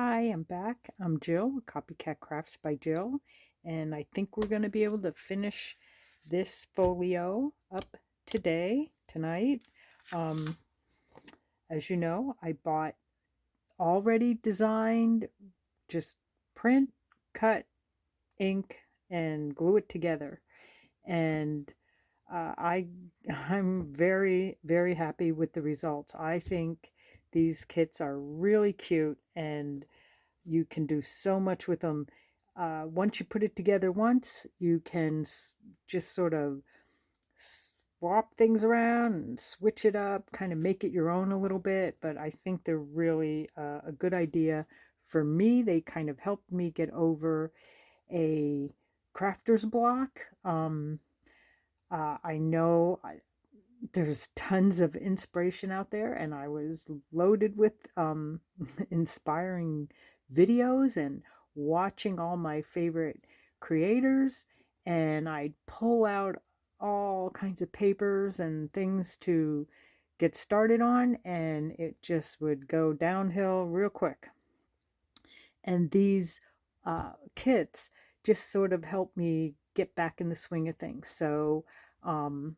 Hi, I'm back. I'm Jill, Copycat Crafts by Jill, and I think we're going to be able to finish this folio up tonight. Um, as you know, I bought already designed, just print, cut, ink, and glue it together. And I I'm very happy with the results. I think these kits are really cute and you can do so much with them. Once you put it together once, you can just sort of swap things around and switch it up, kind of make it your own a little bit. But I think they're really a good idea. For me, they kind of helped me get over a crafter's block. I know there's tons of inspiration out there, and I was loaded with inspiring videos and watching all my favorite creators, and I'd pull out all kinds of papers and things to get started on, and it just would go downhill real quick. And these kits just sort of helped me get back in the swing of things. So um,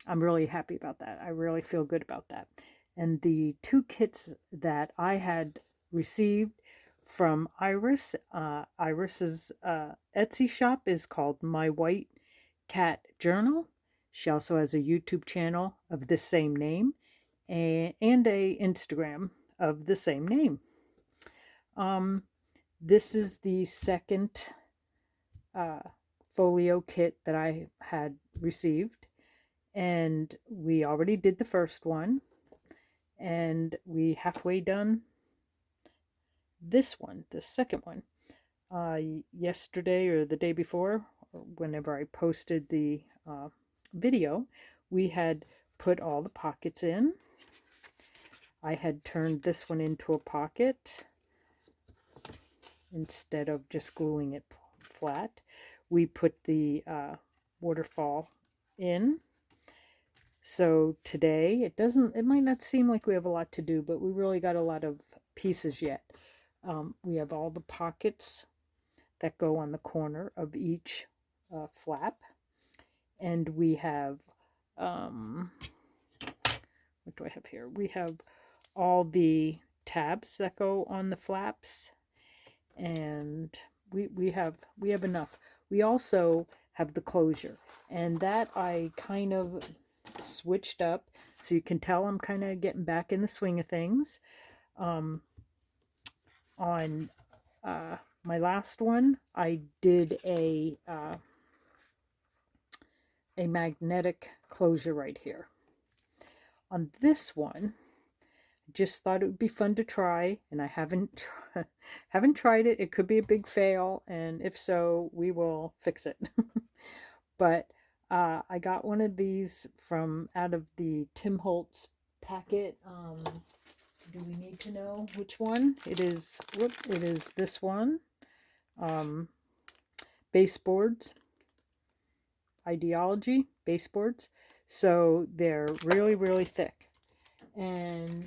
I'm really happy about that. I really feel good about that. And the two kits that I had received from Iris, Iris's Etsy shop is called My White Cat Journal. She also has a YouTube channel of the same name and a Instagram of the same name. This is the second uh, folio kit that I had received, and we already did the first one, and we halfway done this one, the second one. Yesterday or the day before, or whenever I posted the video, we had put all the pockets in. I had turned this one into a pocket instead of just gluing it flat. We put the waterfall in. So today, it might not seem like we have a lot to do, but we really got a lot of pieces yet. We have all the pockets that go on the corner of each flap. And we have, what do I have here? We have all the tabs that go on the flaps, and we have enough. We also have the closure, and that I kind of switched up, so you can tell I'm kind of getting back in the swing of things. On my last one, I did a magnetic closure right here. On this one, just thought it would be fun to try, and I haven't tried it. It could be a big fail, and if so, we will fix it. But I got one of these from out of the Tim Holtz packet. Do we need to know which one? It is this one. Baseboards. Ideology baseboards. So they're really thick. And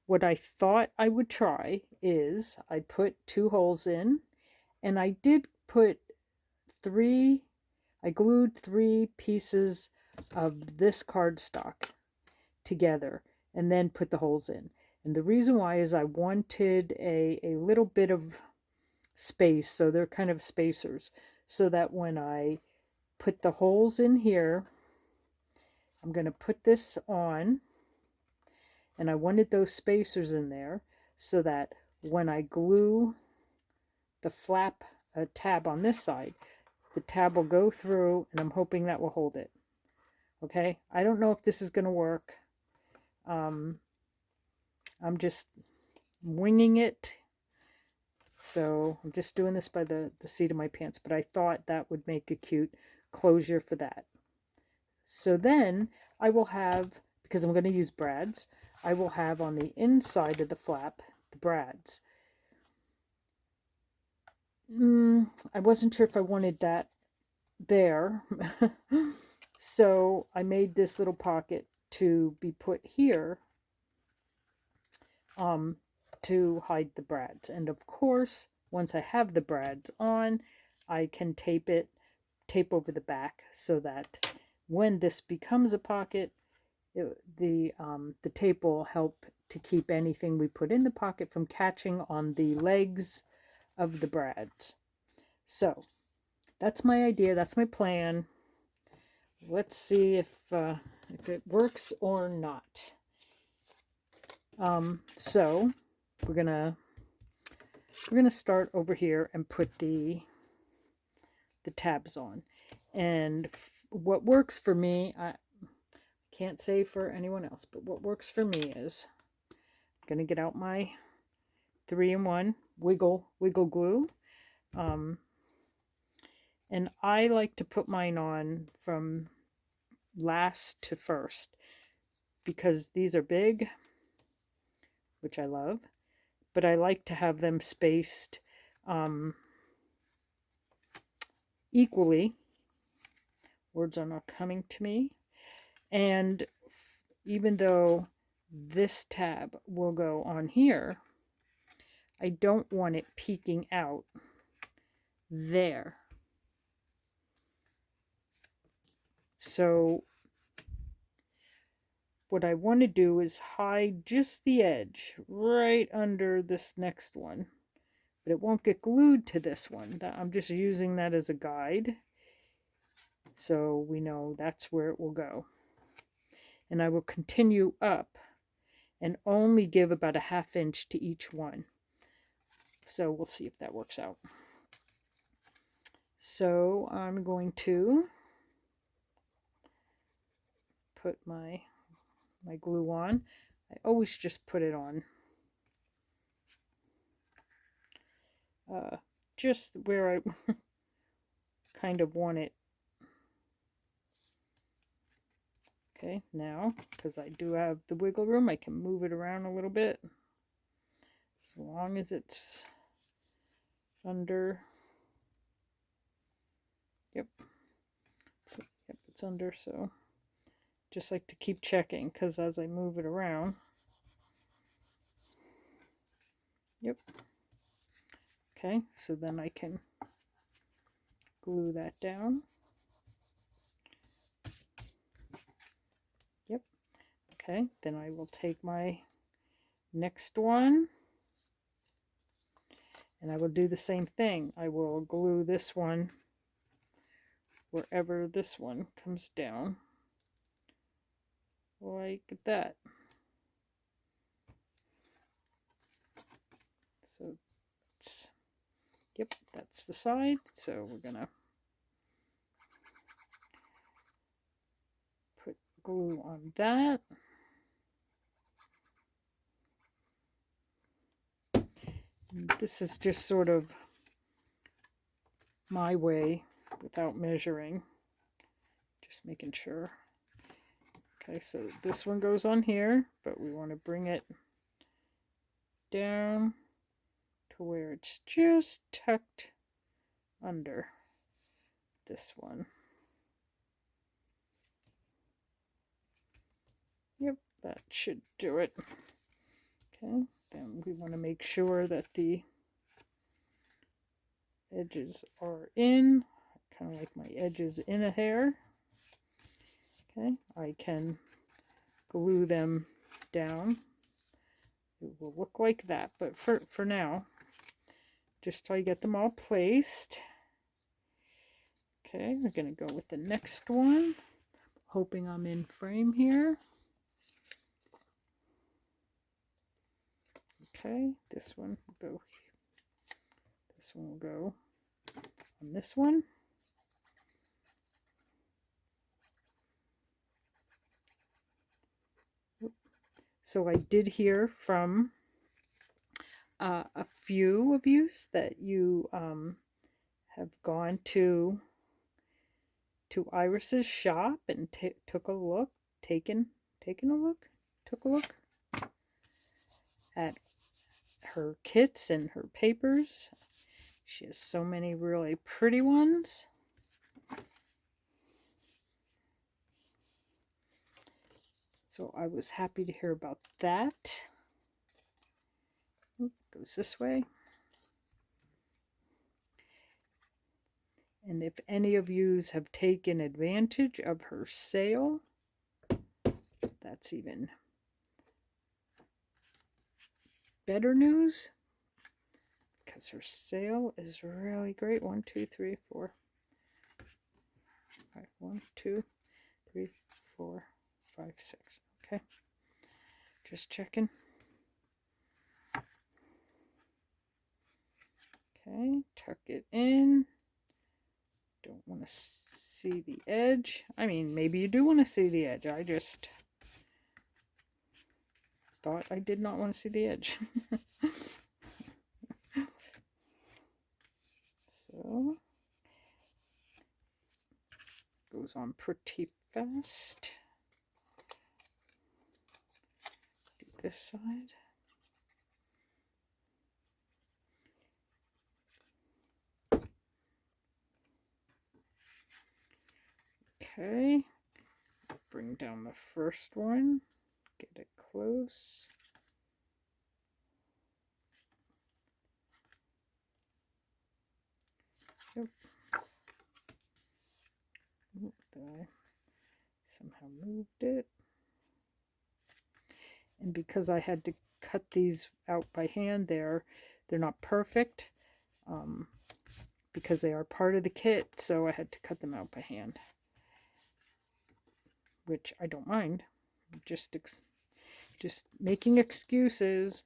what I thought I would try is I put 2 holes in, and I did put I glued 3 pieces of this cardstock together and then put the holes in. And the reason why is I wanted a little bit of space, so they're kind of spacers, so that when I put the holes in here, I'm going to put this on, and I wanted those spacers in there so that when I glue the flap tab on this side, the tab will go through, and I'm hoping that will hold it. Okay, I don't know if this is going to work. I'm just winging it, so I'm just doing this by the seat of my pants, but I thought that would make a cute closure for that. So then I will have, because I'm going to use brads, I will have on the inside of the flap the brads. I wasn't sure if I wanted that there. So I made this little pocket to be put here, to to hide the brads. And of course, once I have the brads on, I can tape over the back so that when this becomes a pocket, the tape will help to keep anything we put in the pocket from catching on the legs of the brads. So that's my idea. That's my plan. Let's see if it works or not. So we're gonna start over here and put the tabs on. And what works for me, I can't say for anyone else, but what works for me is I'm gonna get out my 3-in-1 wiggle glue. And I like to put mine on from last to first because these are big, which I love, but I like to have them spaced equally. Words are not coming to me. And even though this tab will go on here, I don't want it peeking out there. So what I want to do is hide just the edge right under this next one, but it won't get glued to this one. I'm just using that as a guide so we know that's where it will go. And I will continue up and only give about a 1/2 inch to each one. So we'll see if that works out. So I'm going to put my glue on. I always just put it on just where I kind of want it. Okay, now, because I do have the wiggle room, I can move it around a little bit. As long as it's under. Yep. It's under, so just like to keep checking, because as I move it around. Yep. Okay, so then I can glue that down. Yep. Okay, then I will take my next one and I will do the same thing. I will glue this one wherever this one comes down, like that. So it's, yep, that's the side. So we're gonna put glue on that. And this is just sort of my way without measuring, just making sure. Okay, so this one goes on here, but we want to bring it down to where it's just tucked under this one. Yep, that should do it. Okay, then we want to make sure that the edges are in, kind of like my edges in a hair. Okay, I can glue them down. It will look like that, but for now, just till I get them all placed. Okay, we're going to go with the next one. Hoping I'm in frame here. Okay, this one will go. This one will go on this one. So I did hear from a few of you that you have gone to Iris's shop and took a look, taken a look, took a look at her kits and her papers. She has so many really pretty ones. So I was happy to hear about that. Goes this way. And if any of yous have taken advantage of her sale, that's even better news, because her sale is really great. 1, 2, 3, 4, 5. 1, 2, 3, 4, 5, 6. Okay, just checking. Okay, tuck it in. Don't want to see the edge. I mean, maybe you do want to see the edge. I just thought I did not want to see the edge. So, goes on pretty fast. Do this side. Okay, bring down the first one, get it close. Yep. I somehow moved it. And because I had to cut these out by hand, they're not perfect because they are part of the kit, so I had to cut them out by hand, which I don't mind. Just making excuses.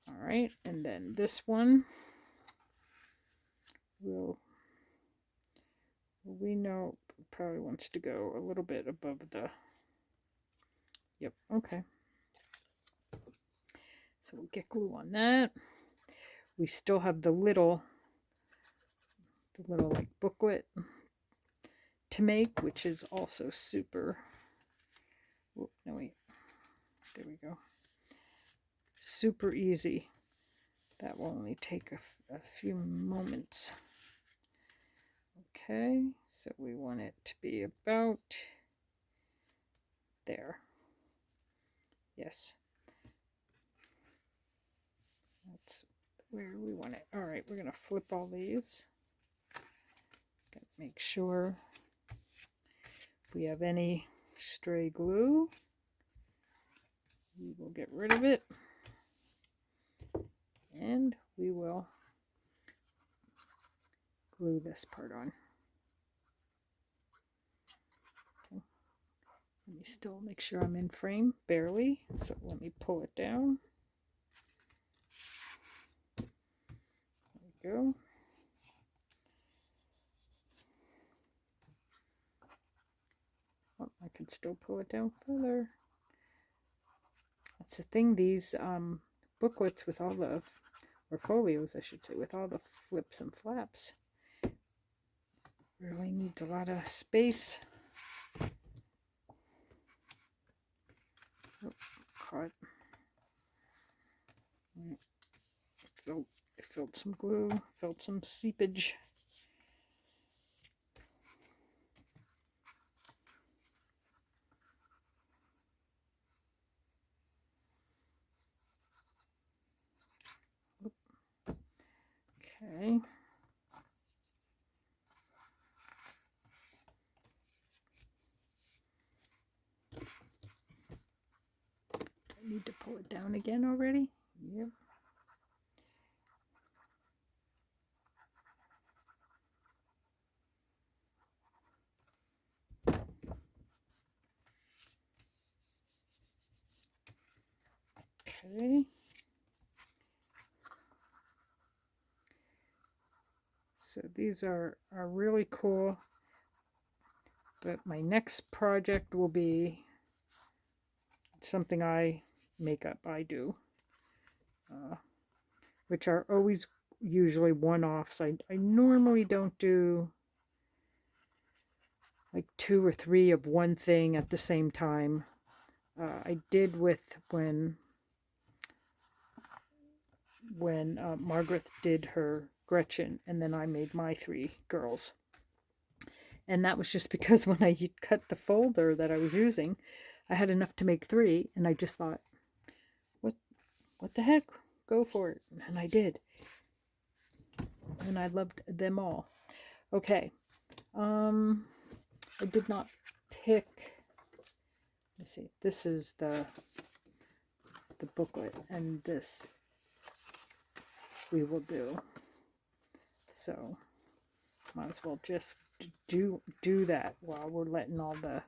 All right, and then this one we know probably wants to go a little bit above the, yep, okay. So we'll get glue on that. We still have the little like booklet to make, which is also super, oh, no wait, there we go. Super easy. That will only take a few moments. Okay, so we want it to be about there. Yes. That's where we want it. All right, we're going to flip all these. Gotta make sure if we have any stray glue, we will get rid of it. And we will glue this part on. Okay. Let me still make sure I'm in frame, barely. So let me pull it down. There we go. Oh, I could still pull it down further. That's the thing, these booklets with all the, or folios I should say, with all the flips and flaps, really needs a lot of space. Oh, caught. It filled some glue, felt some seepage. Okay. I need to pull it down again already. Yep. Okay. So these are really cool. But my next project will be something I make up, I do. Which are always usually one-offs. I normally don't do like 2 or 3 of one thing at the same time. I did with when Margaret did her Gretchen, and then I made my 3 girls. And that was just because when I cut the folder that I was using, I had enough to make 3, and I just thought, what the heck, go for it. And I did. And I loved them all. Okay. I did not pick, let's see, this is the booklet, and this we will do. So might as well just do that while we're letting all the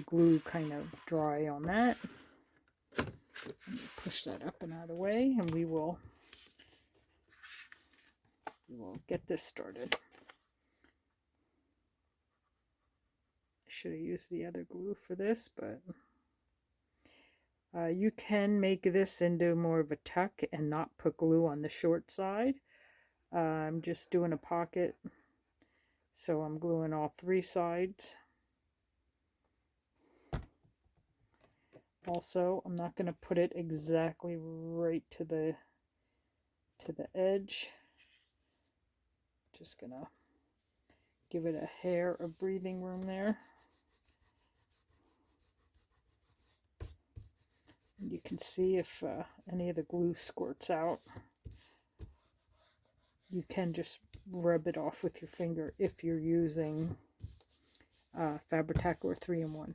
glue kind of dry on that. Push that up and out of the way, and we will get this started. I should have used the other glue for this, but you can make this into more of a tuck and not put glue on the short side. I'm just doing a pocket, so I'm gluing all 3 sides. Also, I'm not going to put it exactly right to the edge. Just gonna give it a hair of breathing room there. And you can see if any of the glue squirts out. You can just rub it off with your finger if you're using Fabri-Tac or 3-in-1.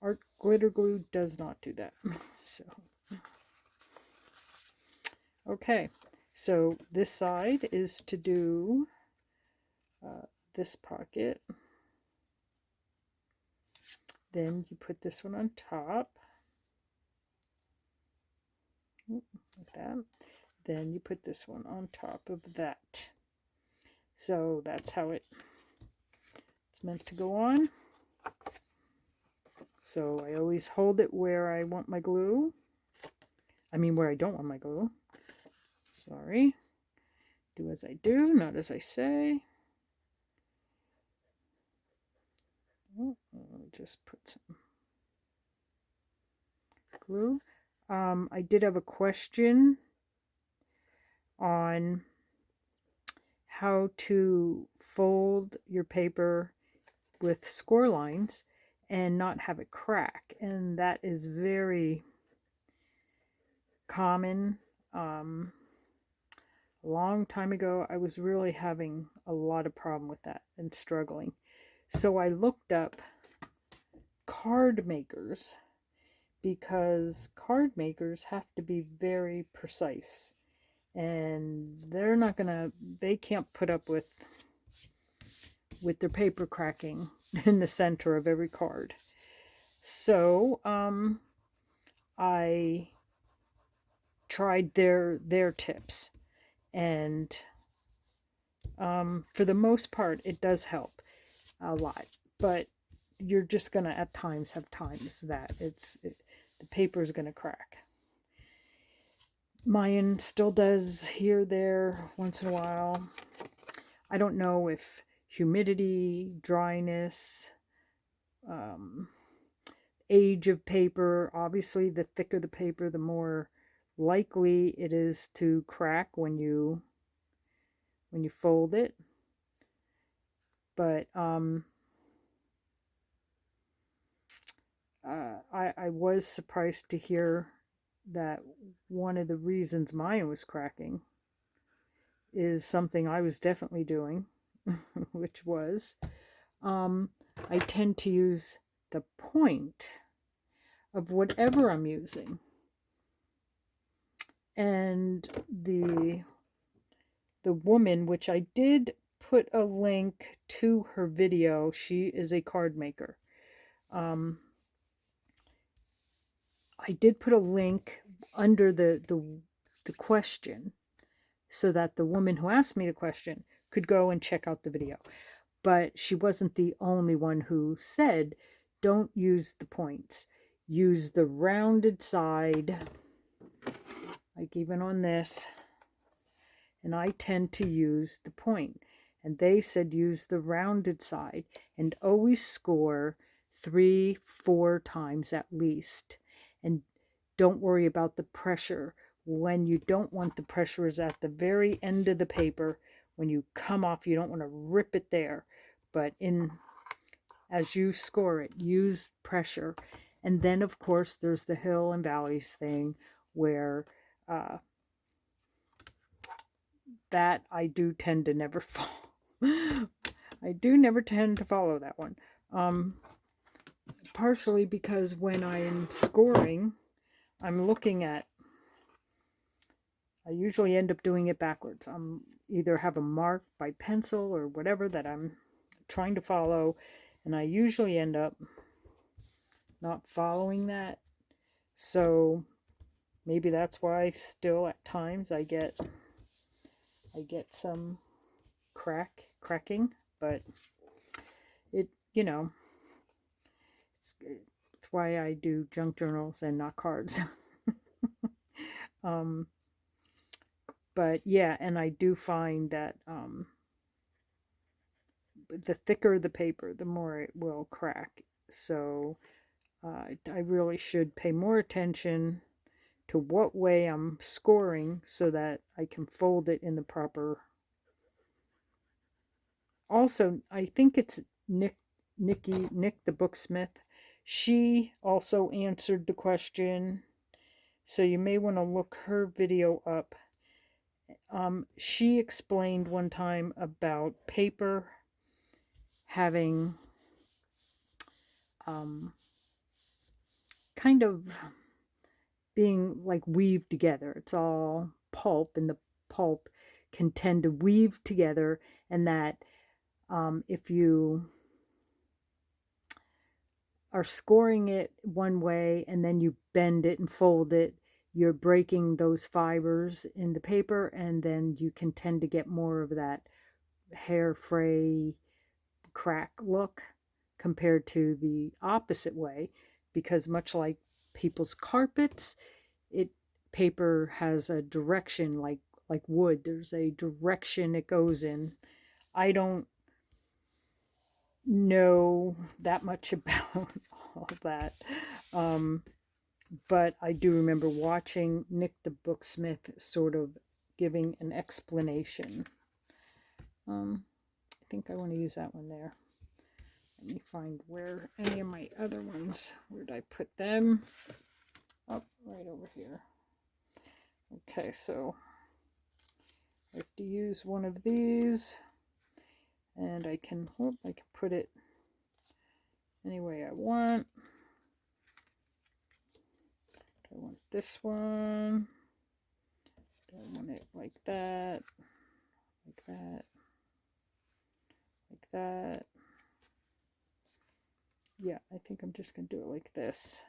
Art glitter glue does not do that. So, okay, so this side is to do this pocket. Then you put this one on top, like that. Then you put this one on top of that. So that's how it's meant to go on. So I always hold it where I want my glue. I mean, where I don't want my glue. Sorry. Do as I do, not as I say. Oh, just put some glue. I did have a question on how to fold your paper with score lines and not have it crack, and that is very common. A long time ago I was really having a lot of problem with that and struggling, so I looked up card makers, because card makers have to be very precise, and they can't put up with their paper cracking in the center of every card. So I tried their tips, and for the most part it does help a lot, but you're just gonna at times have times that the paper is gonna crack. Mine still does here, there, once in a while. I don't know if humidity, dryness, age of paper. Obviously, the thicker the paper, the more likely it is to crack when you fold it. But I was surprised to hear that one of the reasons mine was cracking is something I was definitely doing, which was I tend to use the point of whatever I'm using. And the woman, which I did put a link to her video, she is a card maker. I did put a link under the question so that the woman who asked me the question could go and check out the video. But she wasn't the only one who said, don't use the points. Use the rounded side, like even on this. And I tend to use the point. And they said use the rounded side and always score 3-4 times at least. And don't worry about the pressure. When you don't want the pressure is at the very end of the paper. When you come off, you don't want to rip it there. But as you score it, use pressure. And then, of course, there's the hill and valleys thing where that I do tend to never follow. I do never tend to follow that one. Partially because when I'm scoring, I'm looking at, I usually end up doing it backwards. I'm either have a mark by pencil or whatever that I'm trying to follow, and I usually end up not following that. So maybe that's why still at times I get some cracking, but it, you know, it's why I do junk journals and not cards. But yeah, and I do find that the thicker the paper, the more it will crack. So I really should pay more attention to what way I'm scoring so that I can fold it in the proper. Also, I think it's Nick the Booksmith. She also answered the question, so you may want to look her video up. She explained one time about paper having kind of being like weaved together. It's all pulp, and the pulp can tend to weave together, and that if you are scoring it one way and then you bend it and fold it, you're breaking those fibers in the paper, and then you can tend to get more of that hair fray crack look compared to the opposite way, because much like people's carpets, paper has a direction, like wood. There's a direction it goes in. I don't know that much about all that, but I do remember watching Nick the Booksmith sort of giving an explanation. I think I want to use that one there. Let me find where any of my other ones, where did I put them? Oh, right over here. Okay, so I have to use one of these, and I can put it any way I want. Do I want this one? Do I want it like that? Like that? Like that? Yeah, I think I'm just going to do it like this.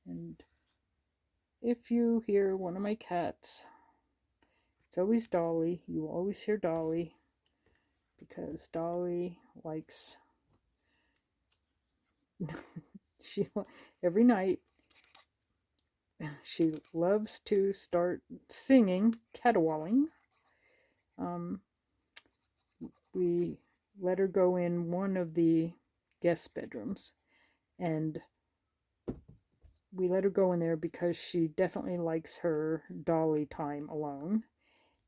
And if you hear one of my cats, it's always Dolly. You will always hear Dolly, because Dolly likes, she every night she loves to start singing, caterwauling. We let her go in one of the guest bedrooms, and we let her go in there because she definitely likes her Dolly time alone.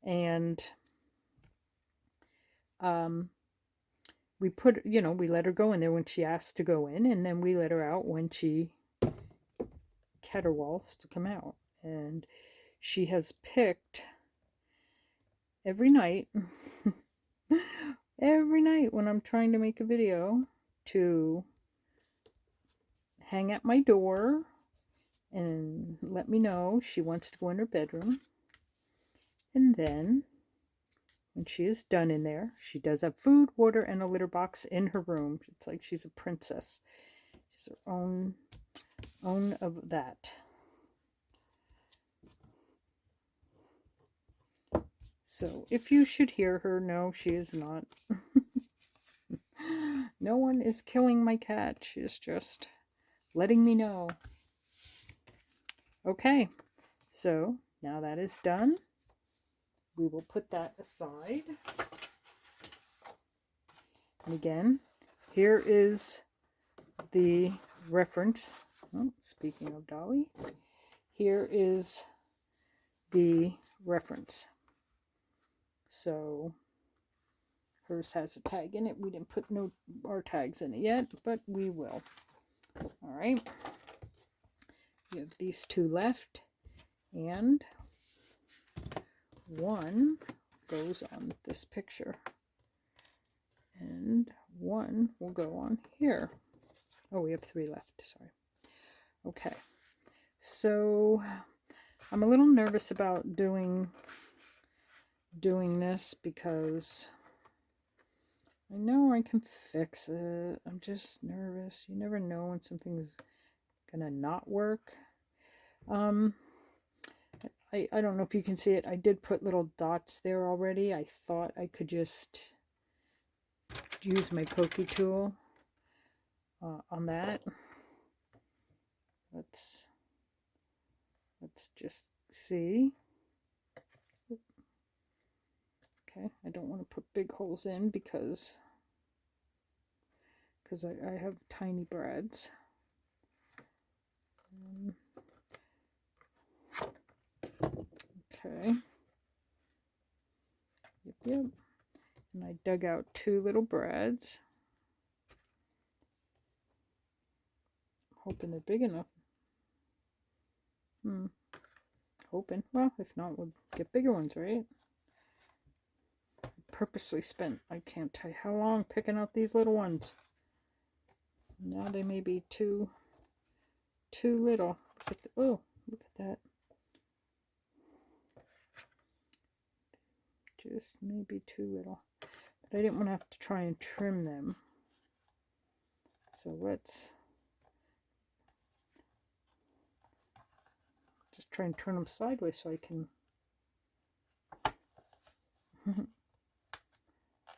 And we we let her go in there when she asked to go in, and then we let her out when she caterwauls to come out. And she has picked every night every night when I'm trying to make a video to hang at my door and let me know she wants to go in her bedroom. And then when she is done in there, she does have food, water, and a litter box in her room. It's like she's a princess. She's her own of that. So if you should hear her, no, she is not. No one is killing my cat. She is just letting me know. Okay, so now that is done, we will put that aside. And again, here is the reference. Oh, speaking of Dolly, here is the reference. So Hers has a tag in it. We didn't put our tags in it yet, but we will. All right. We have these two left, and one goes on this picture, and one will go on here. Oh, we have three left. Sorry. Okay. So I'm a little nervous about doing this because I know I can fix it. I'm just nervous. You never know when something's gonna not work. I don't know if you can see it. I did put little dots there already. I thought I could just use my pokey tool on that. Let's just see. Okay, I don't want to put big holes in because I have tiny brads. Okay. Yep. And I dug out two little brads. Hoping they're big enough. Hoping. Well, if not, we'll get bigger ones, right? Purposely spent, I can't tell you how long, picking out these little ones. Now they may be too little. Oh, look at that. Just maybe too little. But I didn't want to have to try and trim them. So let's just try and turn them sideways so I can...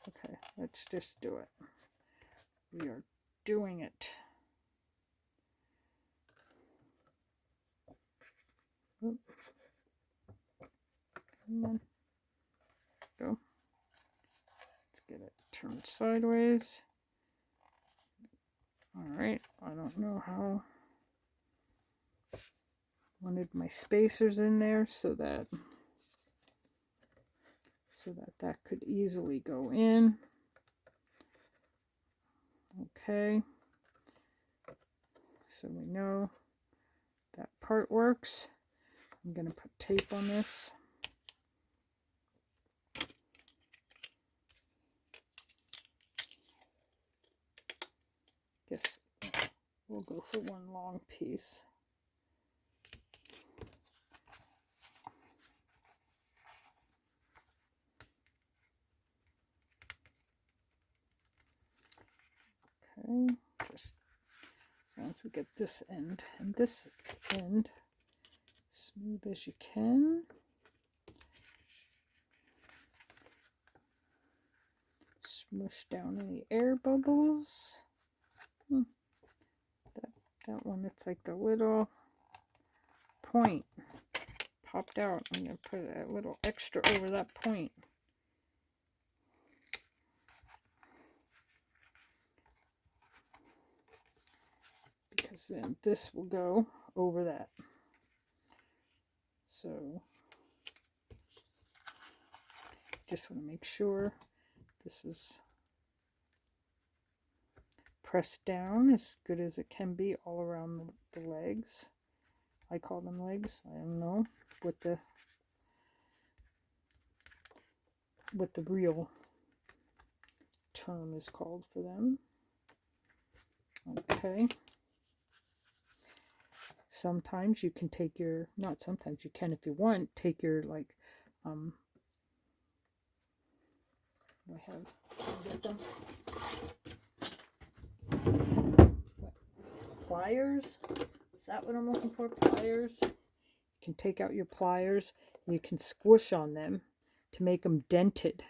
Okay, let's just do it. We are doing it. Oop. Come on. Go. Let's get it turned sideways. Alright, I don't know how. Wanted my spacers in there so that that could easily go in. Okay. So we know that part works. I'm going to put tape on this. Guess we'll go for one long piece. Okay, just as long as we get this end and this end smooth as you can. Smush down any air bubbles. That one, it's like the little point popped out. I'm going to put a little extra over that point. Because then this will go over that. So just want to make sure this is pressed down as good as it can be all around the legs. I call them legs. I don't know what the real term is called for them. Okay. Sometimes you can take your, not sometimes, you can if you want, take your like I have get them. Pliers? Is that what I'm looking for? Pliers? You can take out your pliers and you can squish on them to make them dented.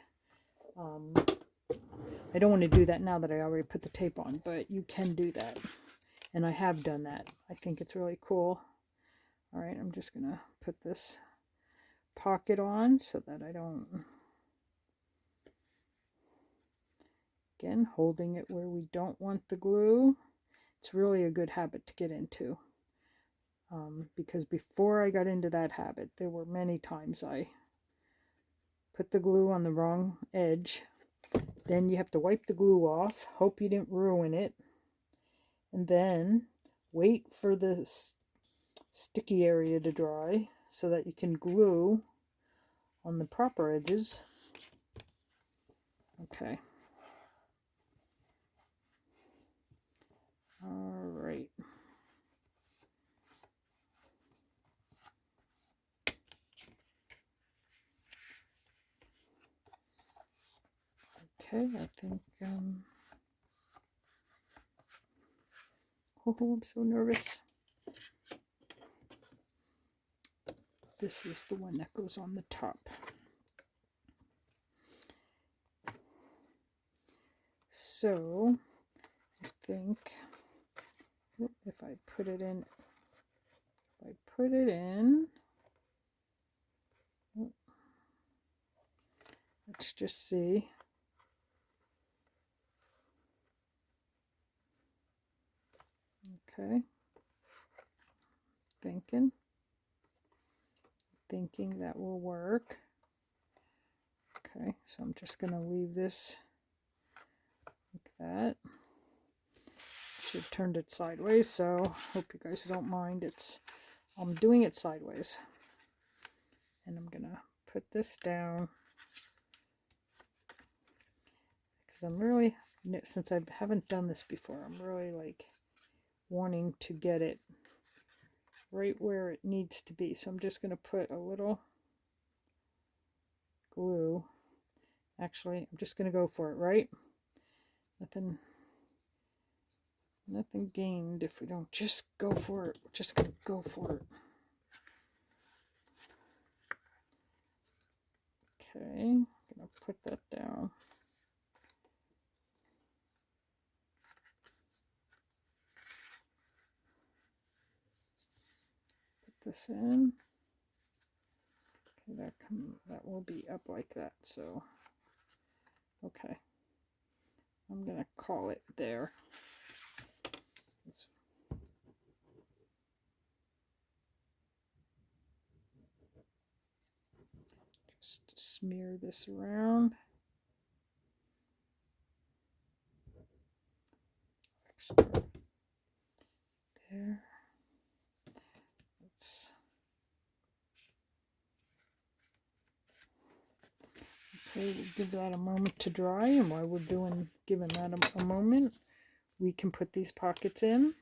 I don't want to do that now that I already put the tape on, but you can do that. And I have done that. I think it's really cool. All right, I'm just going to put this pocket on so that I don't... Again, holding it where we don't want the glue. It's really a good habit to get into. Because before I got into that habit, there were many times I put the glue on the wrong edge Then you have to wipe the glue off, hope you didn't ruin it, and then wait for the sticky area to dry so that you can glue on the proper edges. Okay. All right. Okay, I think, oh, I'm so nervous. This is the one that goes on the top. So, I think if I put it in, let's just see. Okay, thinking that will work. Okay, so I'm just going to leave this like that. Should have turned it sideways, so hope you guys don't mind. I'm doing it sideways. And I'm going to put this down because I'm really, since I haven't done this before, I'm really like wanting to get it right where it needs to be. So I'm just going to put a little glue. Actually, I'm just going to go for it, right? Nothing gained if we don't just go for it. We're just going to go for it. Okay, I'm going to put that down. Put this in. Okay, that will be up like that. So, okay, I'm going to call it there. Just smear this around. Extra there. Okay, we'll give that a moment to dry, and while we're giving that a moment, we can put these pockets in.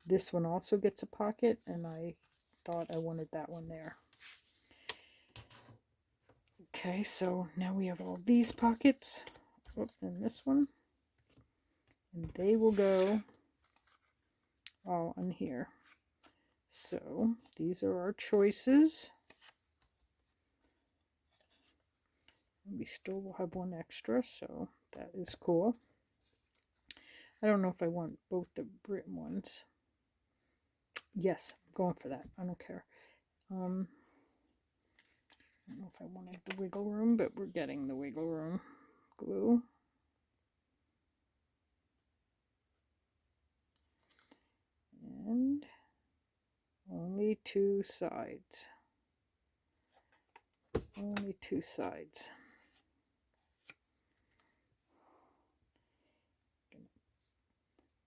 This one also gets a pocket, and I thought I wanted that one there. Okay, so now we have all these pockets, and this one, and they will go all in here. So these are our choices. We still will have one extra, so that is cool. I don't know if I want both the Britain ones. Yes, I'm going for that. I don't care. I don't know if I wanted the wiggle room, but we're getting the wiggle room glue. And only two sides. Only two sides.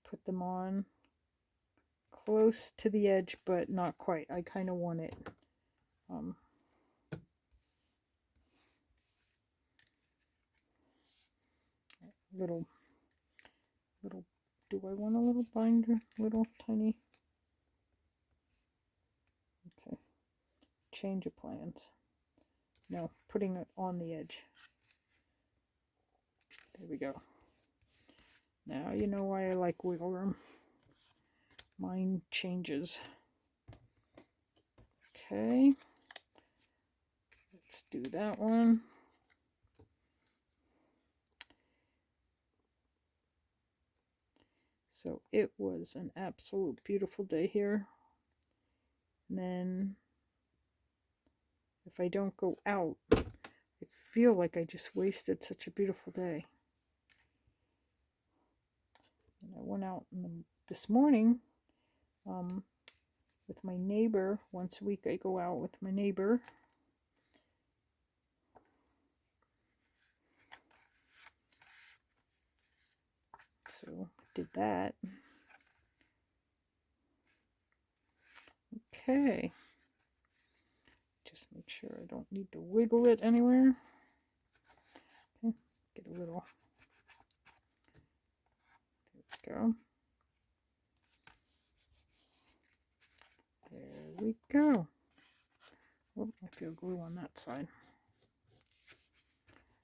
Put them on close to the edge, but not quite. I kind of want it little, do I want a little binder? Little tiny. Okay. Change of plans. No, putting it on the edge. There we go. Now you know why I like wiggle room. Mine changes. Okay. Let's do that one. So it was an absolute beautiful day here. And then if I don't go out, I feel like I just wasted such a beautiful day. And I went out this morning with my neighbor. Once a week I go out with my neighbor. So did that. Okay. Just make sure I don't need to wiggle it anywhere. Okay, get a little. There we go. There we go. Oh, I feel glue on that side.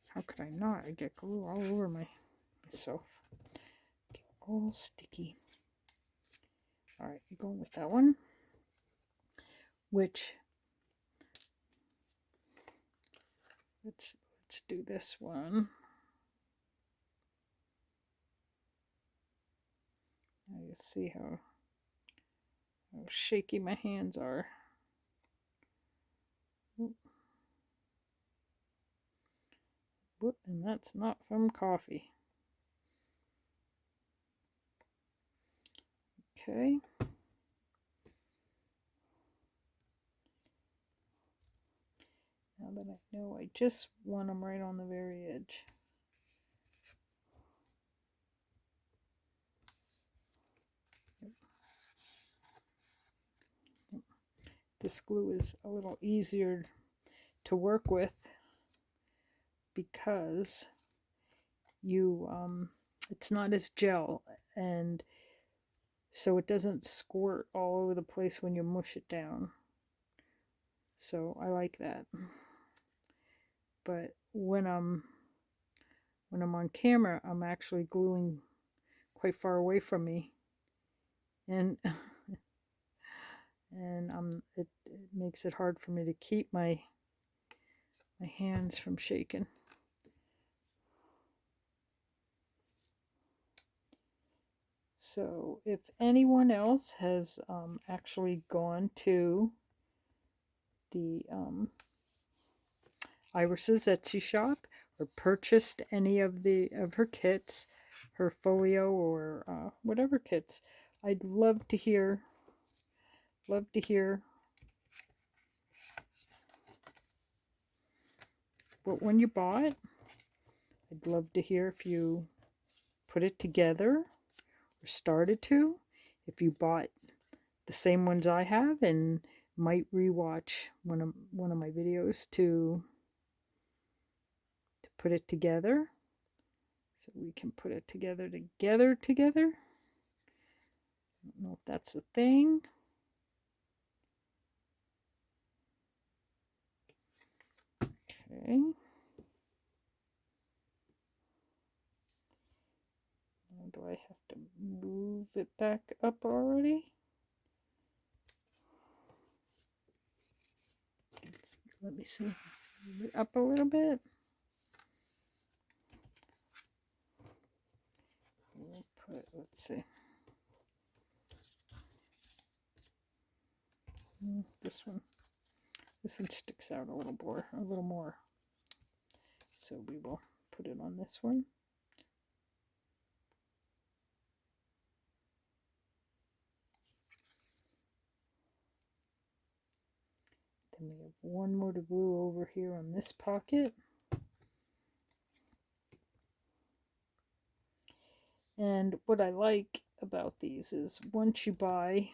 How could I not? I get glue all over myself. Get all sticky. All right, I'm going with that one. Which let's do this one. Now you see how shaky my hands are. Whoop, and that's not from coffee. Okay. Now that I know, I just want them right on the very edge. This glue is a little easier to work with because it's not as gel, and so it doesn't squirt all over the place when you mush it down. So I like that. But when I'm on camera, I'm actually gluing quite far away from me, and it makes it hard for me to keep my hands from shaking. So if anyone else has actually gone to the Iris's Etsy shop or purchased any of her kits, her folio or whatever kits, I'd love to hear. What one you bought. I'd love to hear if you put it together or started to. If you bought the same ones I have and might rewatch one of my videos to put it together, so we can put it together. I don't know if that's a thing. Okay. Now do I have to move it back up already? Let me see. Let's move it up a little bit. We'll put, let's see. This one sticks out a little more. So we will put it on this one. Then we have one more to glue over here on this pocket. And what I like about these is once you buy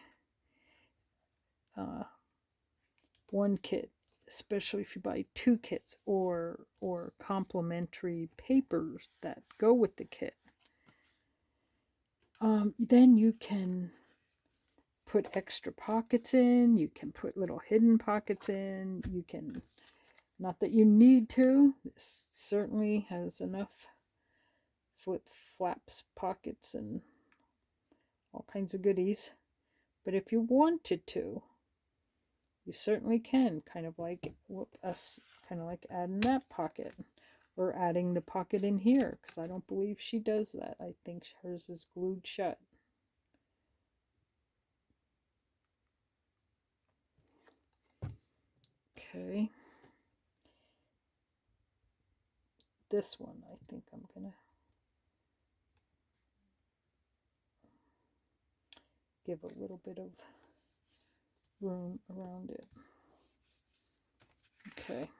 one kit, especially if you buy two kits or complementary papers that go with the kit, then you can put extra pockets in, you can put little hidden pockets in, you can, not that you need to, this certainly has enough flip flaps, pockets, and all kinds of goodies, but if you wanted to, you certainly can, kind of like adding that pocket or adding the pocket in here, because I don't believe she does that. I think hers is glued shut. Okay. This one, I think I'm gonna give a little bit of room around it. Okay.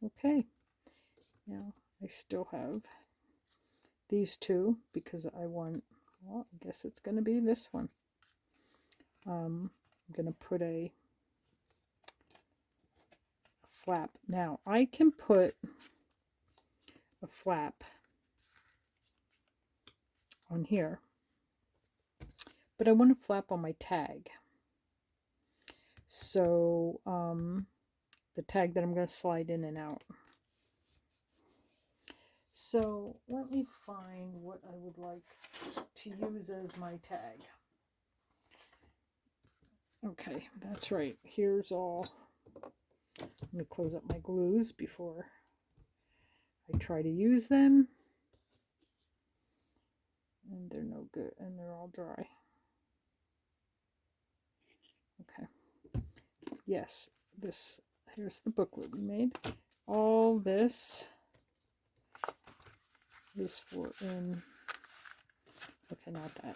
Okay, Now I still have these two because I want, well, I guess it's going to be this one. I'm going to put a flap. Now I can put a flap on here, but I want a flap on my tag. So the tag that I'm going to slide in and out. So let me find what I would like to use as my tag. Okay, that's right. Here's all. Let me close up my glues before I try to use them. And they're no good, and they're all dry. Okay. Yes, here's the booklet we made. All this is for okay, not that.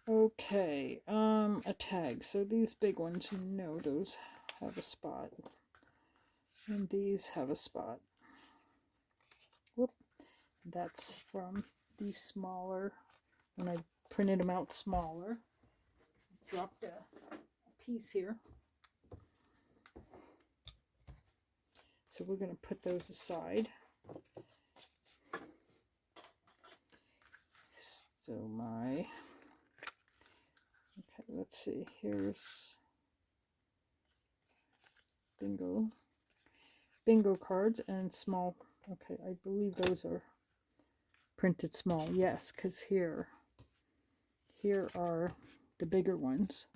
Okay, a tag. So these big ones, no, those have a spot. And these have a spot. Whoop. That's from the smaller, when I printed them out smaller. Dropped a piece here. So we're going to put those aside. So okay, let's see, here's bingo cards and small. Okay, I believe those are printed small. Yes, because here are the bigger ones.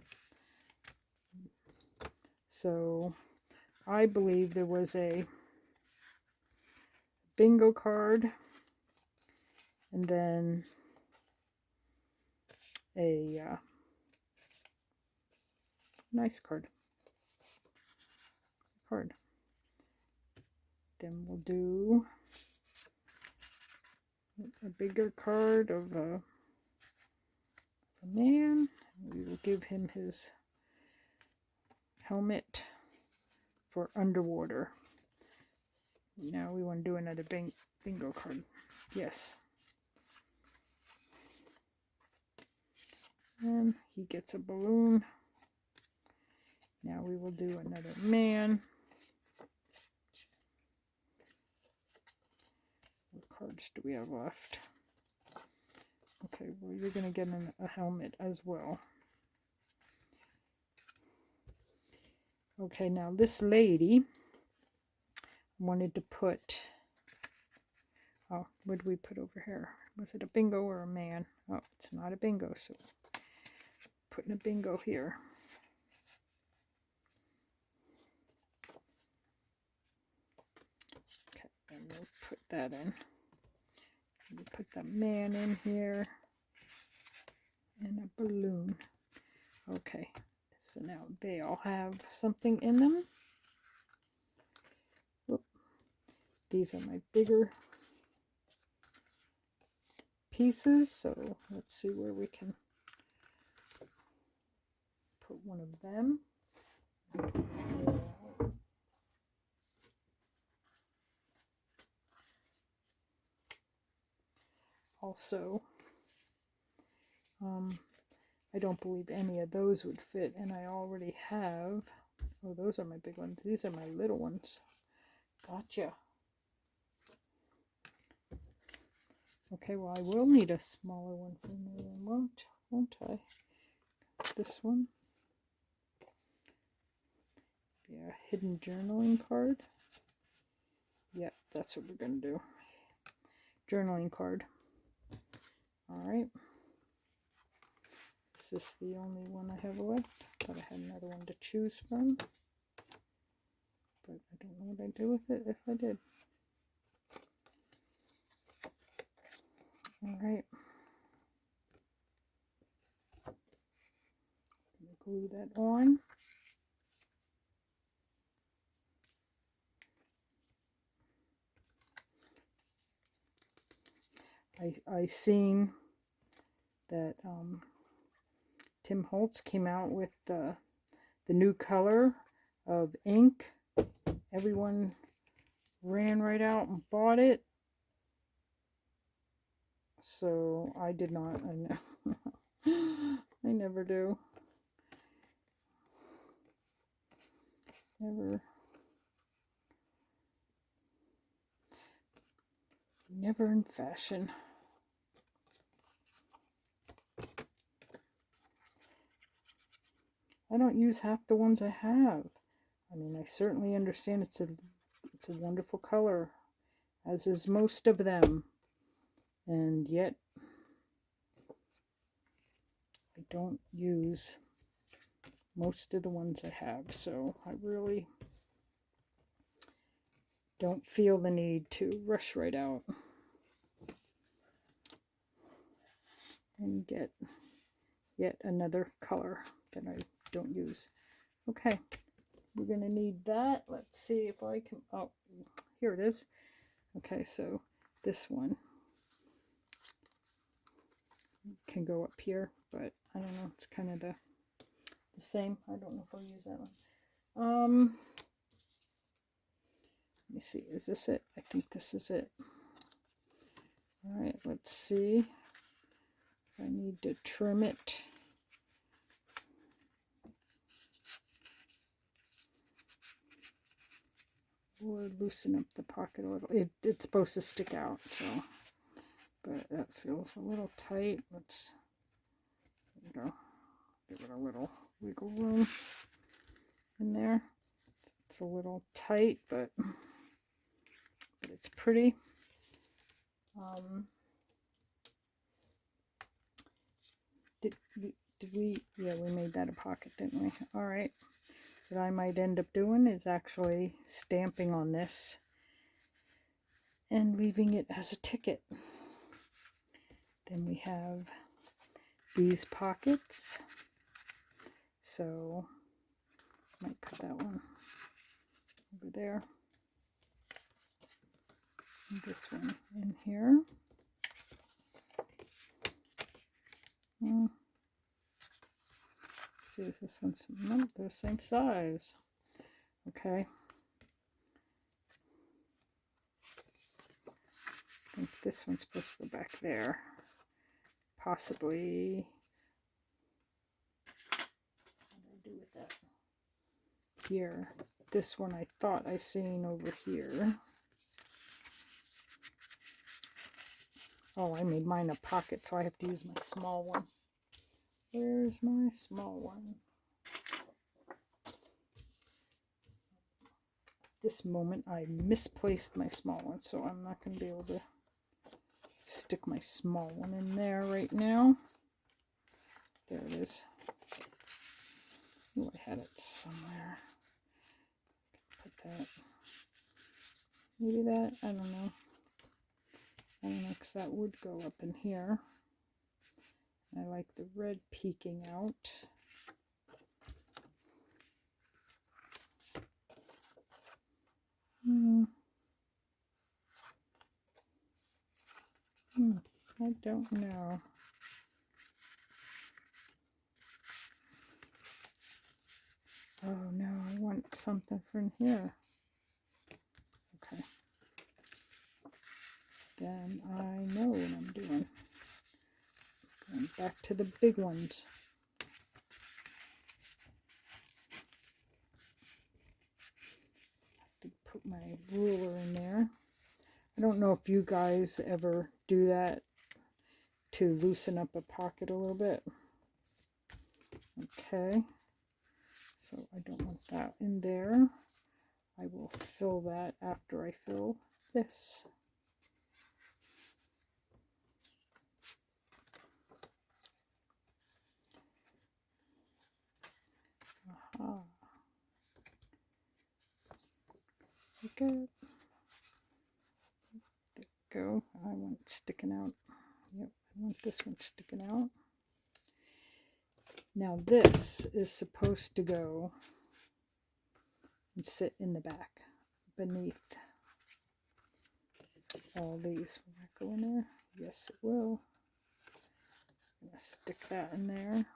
So I believe there was a bingo card and then a nice card. Then we'll do a bigger card of a man. We will give him his helmet for underwater. Now we want to do another bingo card. Yes. And he gets a balloon. Now we will do another man. What cards do we have left? Okay, well, you're going to get a helmet as well. Okay, now this lady wanted to put, oh, what did we put over here? Was it a bingo or a man? Oh, it's not a bingo, so putting a bingo here. Okay, and we'll put that in. We put the man in here and a balloon. Okay, so now they all have something in them. Whoop. These are my bigger pieces, so let's see where we can put one of them. Also, I don't believe any of those would fit, and I already have, oh, those are my big ones. These are my little ones. Gotcha. Okay, well, I will need a smaller one for me then, won't I? This one. Yeah, hidden journaling card. Yeah, that's what we're going to do. Journaling card. Alright. Is this the only one I have left? Thought I had another one to choose from. But I don't know what I'd do with it if I did. Alright. Glue that on. I seen that Tim Holtz came out with the new color of ink. Everyone ran right out and bought it. So I did not. I know. I never do. Never in fashion. I don't use half the ones I have. I mean, I certainly understand it's a wonderful color, as is most of them, and yet I don't use most of the ones I have, so I really don't feel the need to rush right out and get yet another color that I don't use. Okay, we're going to need that. Let's see if I can, oh, here it is. Okay, so this one can go up here, but I don't know, it's kind of the same. I don't know if I'll use that one. Let me see, is this it? I think this is it. All right, let's see. I need to trim it. Or loosen up the pocket a little. It's supposed to stick out, so, but that feels a little tight. Let's, there we go. Give it a little wiggle room in there. It's a little tight, but it's pretty. Did we, yeah, we made that a pocket, didn't we? All right. What I might end up doing is actually stamping on this and leaving it as a ticket. Then we have these pockets. So I might put that one over there. And this one in here. See, is this one's, no, they're the same size. Okay. I think this one's supposed to go back there. Possibly. What do I do with that? Here. This one I thought I seen over here. Oh, I made mine a pocket, so I have to use my small one. Where's my small one? This moment I misplaced my small one, so I'm not going to be able to stick my small one in there right now. There it is. Oh, I had it somewhere. Put that. Maybe that. I don't know. I don't know, because that would go up in here. I like the red peeking out. I don't know. Oh no, I want something from here. Okay. Then I know what I'm doing. Going back to the big ones. I have to put my ruler in there. I don't know if you guys ever do that to loosen up a pocket a little bit. Okay. So I don't want that in there. I will fill that after I fill this. Aha. Okay. There we go. I want it sticking out. Yep, I want this one sticking out. Now this is supposed to go and sit in the back beneath all these. Will that go in there? Yes, it will. I'm going to stick that in there.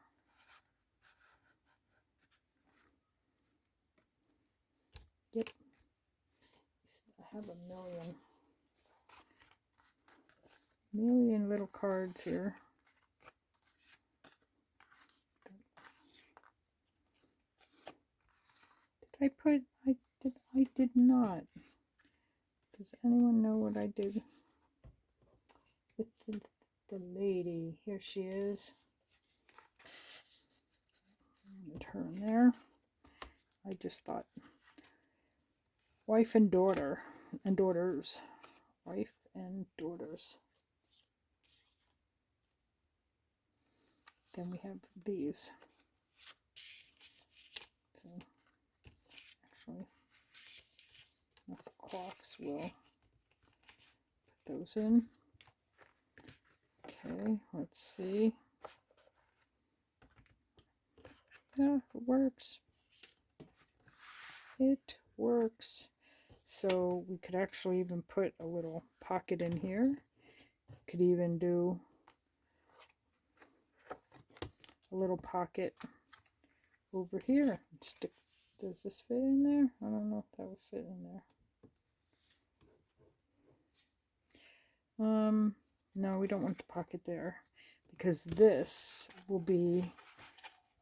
Yep. have a million little cards here. I did not. Does anyone know what I did with the lady? Here she is. Put her in there. I just thought wife and daughter and daughters. Wife and daughters. Then we have these. So actually, enough clocks will put those in. Okay, let's see. Yeah, it works. It works. So we could actually even put a little pocket in here. Could even do a little pocket over here. Stick. Does this fit in there? I don't know if that would fit in there. No, we don't want the pocket there because this will be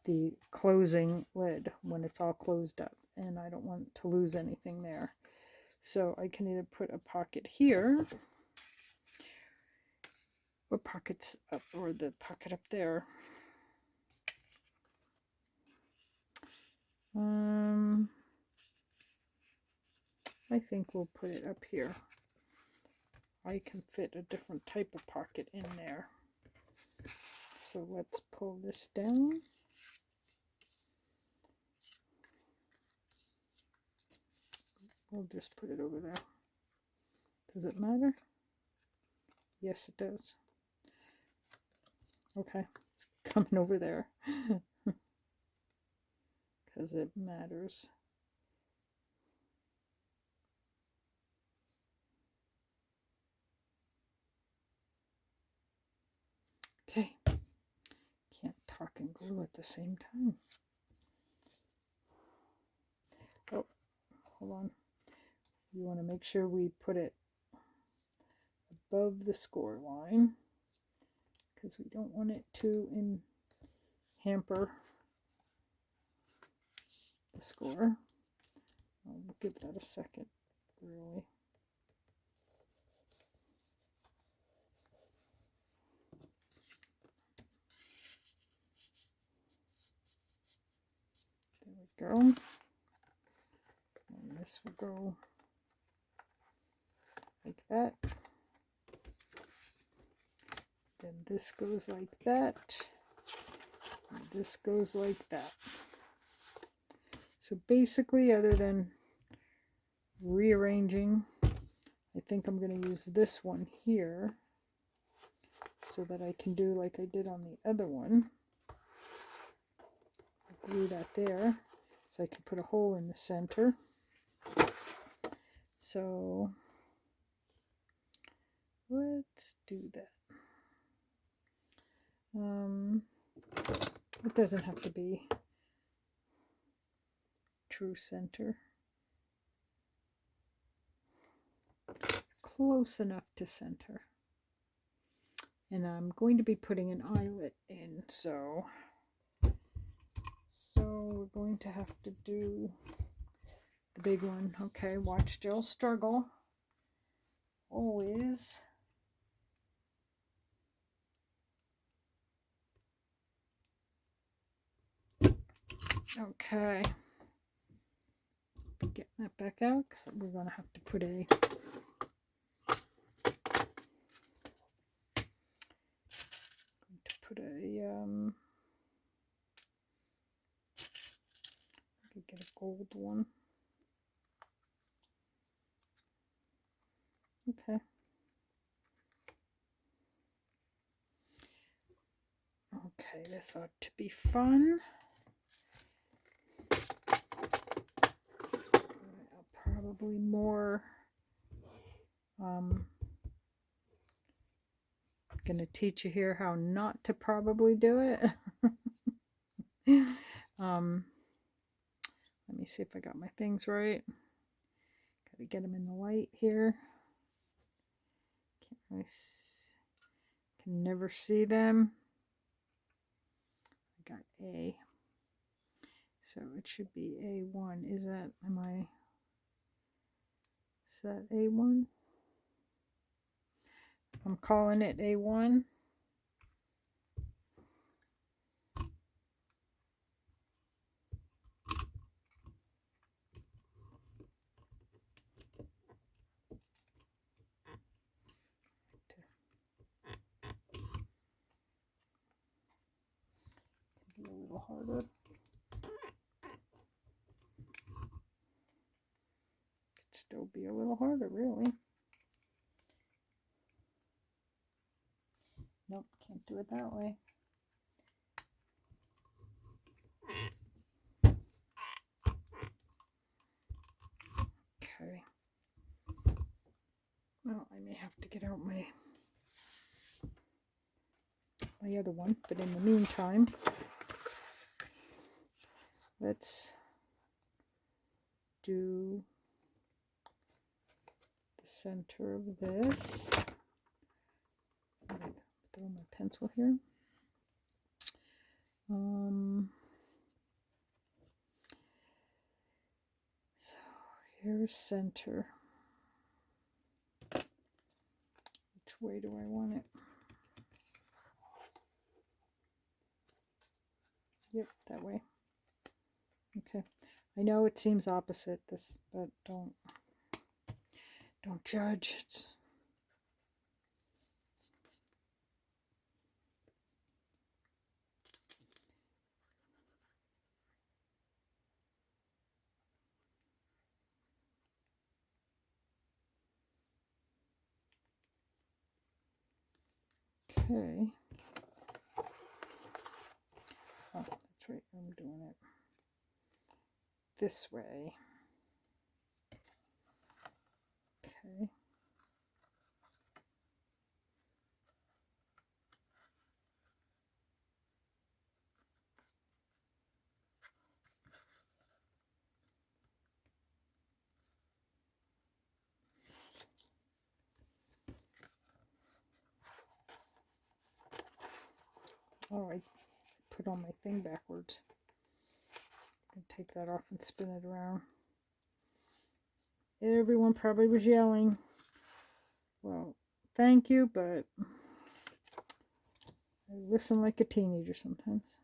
the closing lid when it's all closed up, and I don't want to lose anything there. So I can either put a pocket here or pockets up, or the pocket up there. I think we'll put it up here. I can fit a different type of pocket in there. So let's pull this down. We'll just put it over there. Does it matter? Yes, it does. Okay, it's coming over there because it matters. Okay, can't talk and glue at the same time. Oh, hold on. We want to make sure we put it above the score line because we don't want it to hamper the score. I'll give that a second, really. There we go. And this will go like that. Then this goes like that. And this goes like that. So basically, other than rearranging, I think I'm going to use this one here so that I can do like I did on the other one. I'll glue that there so I can put a hole in the center. So let's do that. It doesn't have to be true center. Close enough to center. And I'm going to be putting an eyelet in, so we're going to have to do the big one. Okay, watch Jill struggle. Always. Okay. Getting that back out because we're going to have to put get a gold one. Okay. Okay, this ought to be fun. I'll probably more gonna teach you here how not to probably do it. Let me see if I got my things right. me get them in the light here. Can't really can never see them. I got A. So it should be A1. Is that A1? I'm calling it A1. Be a little harder. Could still be a little harder, really. Nope, can't do it that way. Okay. Well, I may have to get out my other one, but in the meantime, let's do the center of this. Throw my pencil here. So here's center. Which way do I want it? Yep, that way. Okay. I know it seems opposite this, but don't judge. It's okay. Oh, that's right. I'm doing it this way. Okay. Oh, I put on my thing backwards. I'm going to take that off and spin it around. Everyone probably was yelling. Well, thank you, but I listen like a teenager sometimes.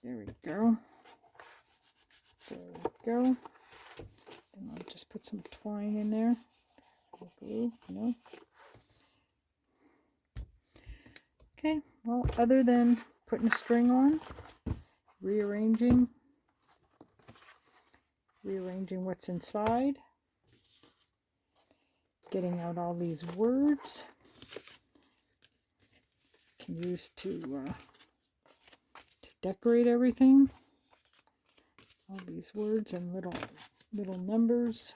There we go. There we go. And I'll just put some twine in there. Glue, no. Okay, well, other than putting a string on, rearranging what's inside, getting out all these words, can use to decorate everything. All these words and little numbers.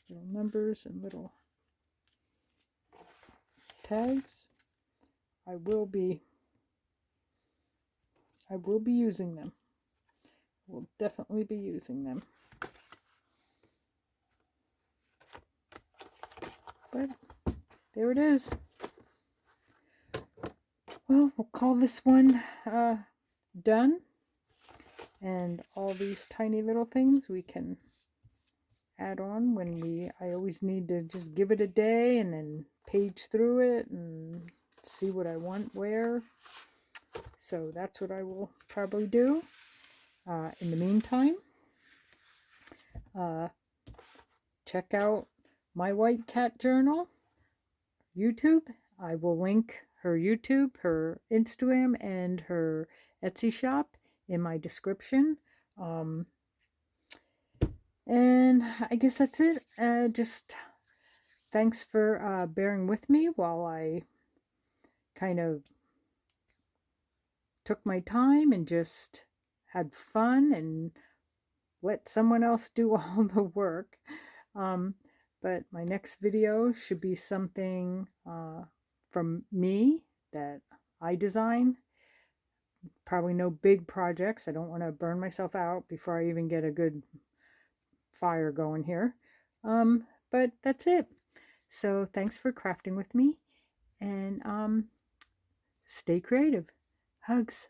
Little numbers and little tags. I will be using them. We'll definitely be using them. But there it is. Well, we'll call this one done. And all these tiny little things we can add on when I always need to just give it a day and then page through it and see what I want where. So that's what I will probably do. In the meantime, check out My White Cat Journal YouTube. I will link her YouTube, her Instagram, and her Etsy shop in my description. And I guess that's it. Just thanks for bearing with me while I kind of took my time and just had fun and let someone else do all the work. But my next video should be something from me that I design. Probably no big projects. I don't want to burn myself out before I even get a good fire going here. But that's it. So thanks for crafting with me, and stay creative. Hugs.